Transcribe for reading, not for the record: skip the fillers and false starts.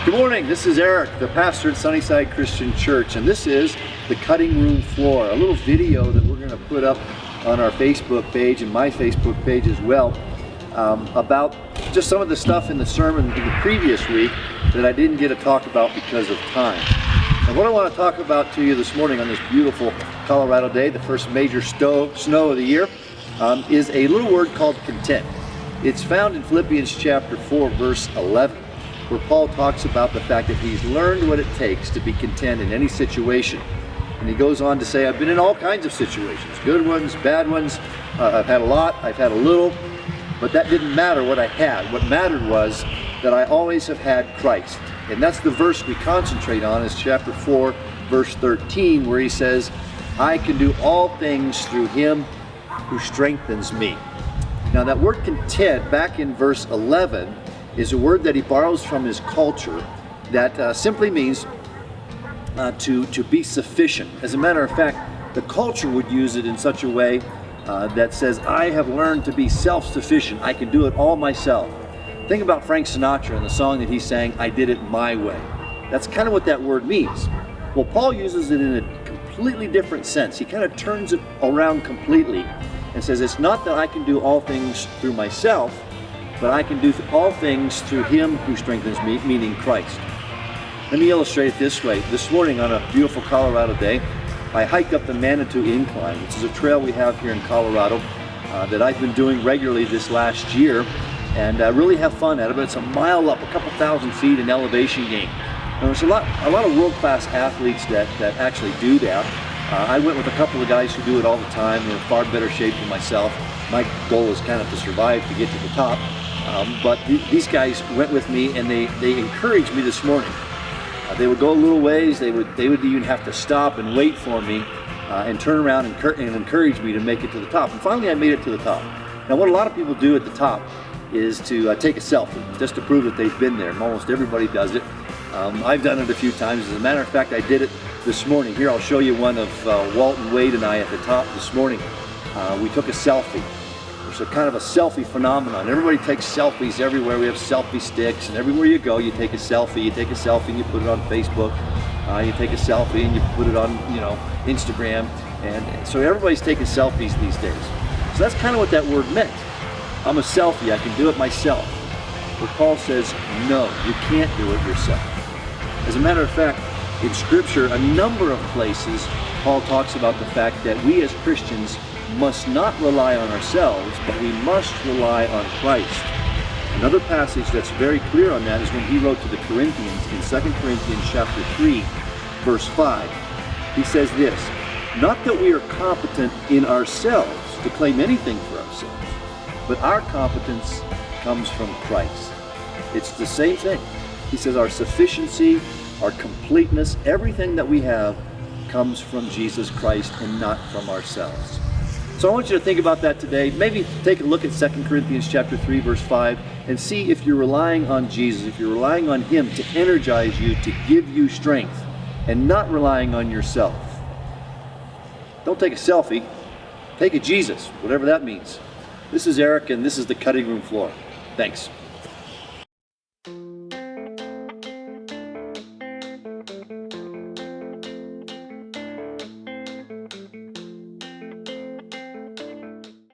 Good morning, this is Eric, the pastor at Sunnyside Christian Church, and this is the cutting room floor, a little video that we're going to put up on our Facebook page and my Facebook page as well, about just some of the stuff in the sermon in the previous week that I didn't get to talk about because of time. And what I want to talk about to you this morning on this beautiful Colorado day, the first major snow of the year, is a little word called content. It's found in Philippians chapter 4, verse 11. Where Paul talks about the fact that he's learned what it takes to be content in any situation. And he goes on to say, I've been in all kinds of situations, good ones, bad ones, I've had a lot, I've had a little, but that didn't matter what I had. What mattered was that I always have had Christ. And that's the verse we concentrate on, is chapter 4, verse 13, where he says, I can do all things through him who strengthens me. Now that word content, back in verse 11, is a word that he borrows from his culture that simply means to be sufficient. As a matter of fact, the culture would use it in such a way that says, I have learned to be self-sufficient. I can do it all myself. Think about Frank Sinatra and the song that he sang, I Did It My Way. That's kind of what that word means. Well, Paul uses it in a completely different sense. He kind of turns it around completely and says, it's not that I can do all things through myself, but I can do all things through him who strengthens me, meaning Christ. Let me illustrate it this way. This morning on a beautiful Colorado day, I hiked up the Manitou Incline, which is a trail we have here in Colorado that I've been doing regularly this last year, and really have fun at it. But it's a mile up, a couple thousand feet in elevation gain. And there's a lot of world-class athletes that actually do that. I went with a couple of guys who do it all the time. They're in far better shape than myself. My goal is kind of to survive to get to the top. But these guys went with me, and they encouraged me this morning. They would go a little ways. They would even have to stop and wait for me and turn around and encourage me to make it to the top. And finally, I made it to the top. Now, what a lot of people do at the top is to take a selfie just to prove that they've been there. Almost everybody does it. I've done it a few times. As a matter of fact, I did it this morning. Here, I'll show you one of Walton Wade and I at the top this morning. We took a selfie. It's a kind of a selfie phenomenon. Everybody takes selfies everywhere. We have selfie sticks, and everywhere you go, you take a selfie. You take a selfie and you put it on Facebook. You take a selfie and you put it on, Instagram. And so everybody's taking selfies these days. So that's kind of what that word meant. I'm a selfie. I can do it myself. But Paul says, no, you can't do it yourself. As a matter of fact, in Scripture, a number of places, Paul talks about the fact that we as Christians must not rely on ourselves, but we must rely on Christ. Another passage that's very clear on that is when he wrote to the Corinthians in 2 Corinthians chapter 3, verse 5. He says this, not that we are competent in ourselves to claim anything for ourselves, but our competence comes from Christ. It's the same thing. He says our sufficiency, our completeness, everything that we have comes from Jesus Christ and not from ourselves. So I want you to think about that today. Maybe take a look at 2 Corinthians chapter 3, verse 5, and see if you're relying on Jesus, if you're relying on him to energize you, to give you strength, and not relying on yourself. Don't take a selfie. Take a Jesus, whatever that means. This is Eric, and this is the cutting room floor. Thanks.